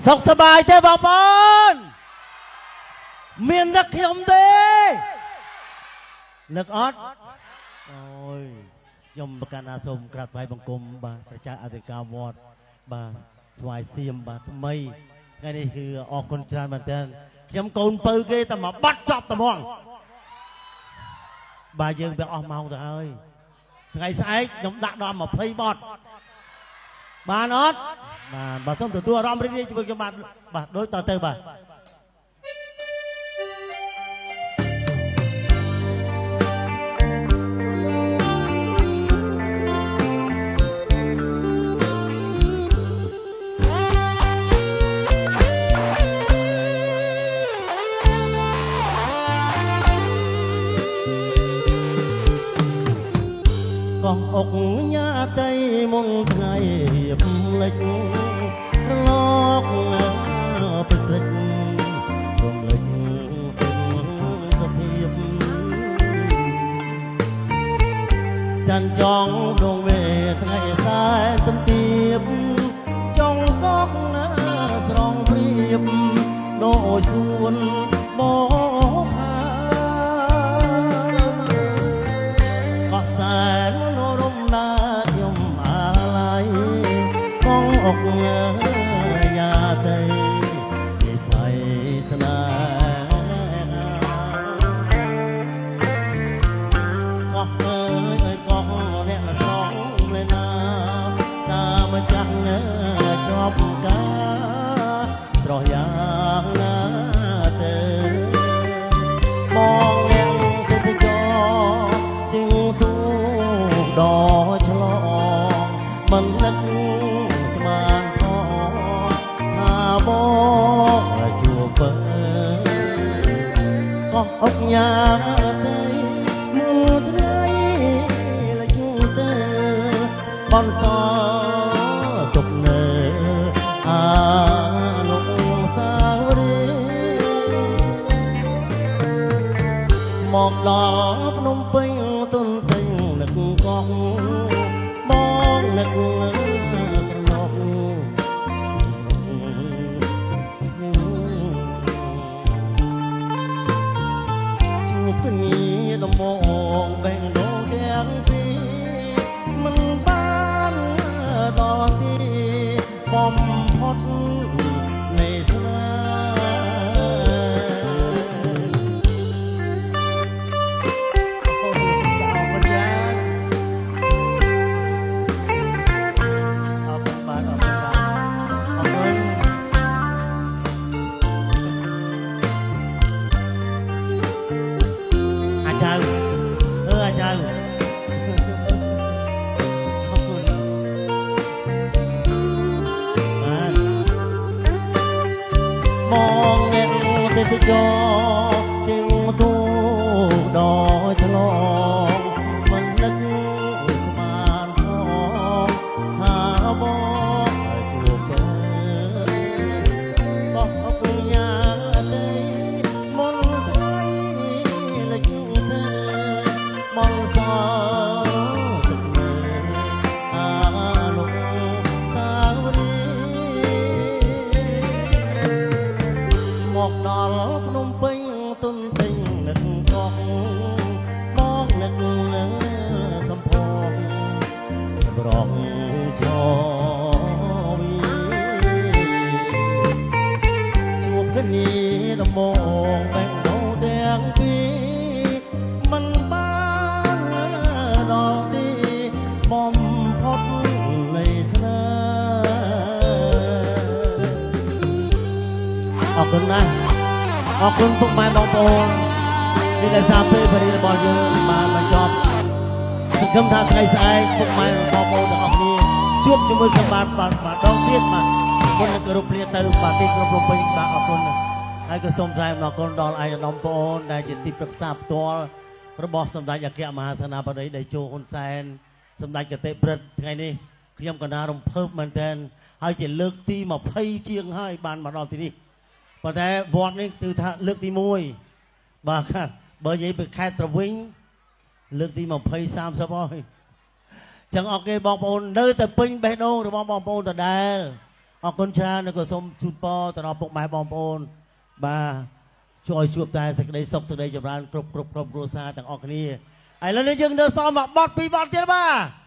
សុខសប្បាយទេបងប្អូនមាននឹកខ្ញុំទេនឹកអត់អូយខ្ញុំប្រកាសថាសូមក្រាបថ្វាយបង្គំបាទប្រជាអធិការវត្តបាទស្វាយសៀមបាទថ្មីថ្ងៃនេះគឺអរគុណច្រើនមែនទែនខ្ញុំកូនពៅគេតែមកបាត់ចប់ត្មងបាទយើងវាអស់ម៉ោងទៅហើយថ្ងៃស្អែកខ្ញុំដាក់ដល់20បទបានអត់បាទសូមទទួលអារម្មណ៍រីករាយជាមួយខ្ញុំបាទដូចតទៅបាទកោះអុកញ៉ាតៃមុនថ្ងៃភ្លេចរលកពេជ្រពេជ្ររំលេចសភាពចាន់ចង់ដងវេថ្ងៃសែទំទៀបចង់កោះស្រងព្រៀបដូចសួនមកផាកោះសែនខ្ញុំអាឡ័យកងអុកយ៉ាទៅនិស័យស្នេហ៍កោះអើយកោះអ្នកស្រងលេណាតាមចាស់ជាប់ការត្រោះយ៉ាងណាទៅមកអ្នកទេសចរជាងទូដល់ឆ្លងមិននឹកស្មានផងថាបងជួបបើកោះអុកញ៉ាទៅមួយថ្ងៃលជុំទៅបនសទុកនៅអានុសាវរីយ៍មកដល់ភ្នំពេញទុនពេញនឹកកោះបងនឹកស្រណុកជួបគ្នាដំបងបេះដូងទាំងពីរមិនបានដល់ទីបំផុតនៃស្នេទេសចរជាងទូដល់ឆ្លងមិននឹកស្មានផងថាបងជួបបើបោះអុកញ៉ាទៅមុនថ្ងៃលជុំទៅបងសទឹកមើអានុសាវរីយ៍មកដល់ភ្នំពេញទុនពេញនឹកកោះបងនឹកសំផងសម្រងចវីជួបគ្នាដំបងបេះដូងទាំងពីរមិនបានដល់ទីបំផុតនៃស្នេហ៍អរគុណណាស់អរគុណពុកម៉ែបងប្អូននេះដែលសារពេលបរិយារបស់យើងបានបញ្ចប់សង្ឃឹមថាថ្ងៃស្អែកពុកម៉ែបងប្អូនទាំងអស់គ្នាជួបជាមួយខ្ញុំបានដងទៀតបាទគុណនឹងគោរពលាទៅបាទទីក្រុងភ្នំពេញបាទអរគុណហើយក៏សូមថ្លែងអំណរគុណដល់ឯកឧត្តមប្អូនដែលជាទីប្រឹក្សាផ្ទាល់របស់សម្ដេចអគ្គមហាសេនាបតីតេជោហ៊ុនសែនសម្ដេចកតេព្រឹទ្ធថ្ងៃនេះខ្ញុំកណារំភើបមែនទែនហើយជាលើកទី20ជាងហើយបានមកដល់ទីនេះប៉ុន្តែវត្តនេះគឺថាលើកទី1បាទបើនិយាយពីខេត្តត្រវិញលើកទី20 30ហើយចឹងអរគុណបងប្អូននៅតែពេញបេះដូងរបស់បងប្អូនដដែល អរគុណច្រើននិងក៏សូមជូនពរទៅដល់ពុកម៉ែបងប្អូនបាទជួយជួបតែសេចក្តីសុខសេចក្តីចម្រើនគ្រប់គ្រួសារទាំងអស់គ្នាឥឡូវនេះយើងនៅសល់មកបទពីរបទទៀតបាទ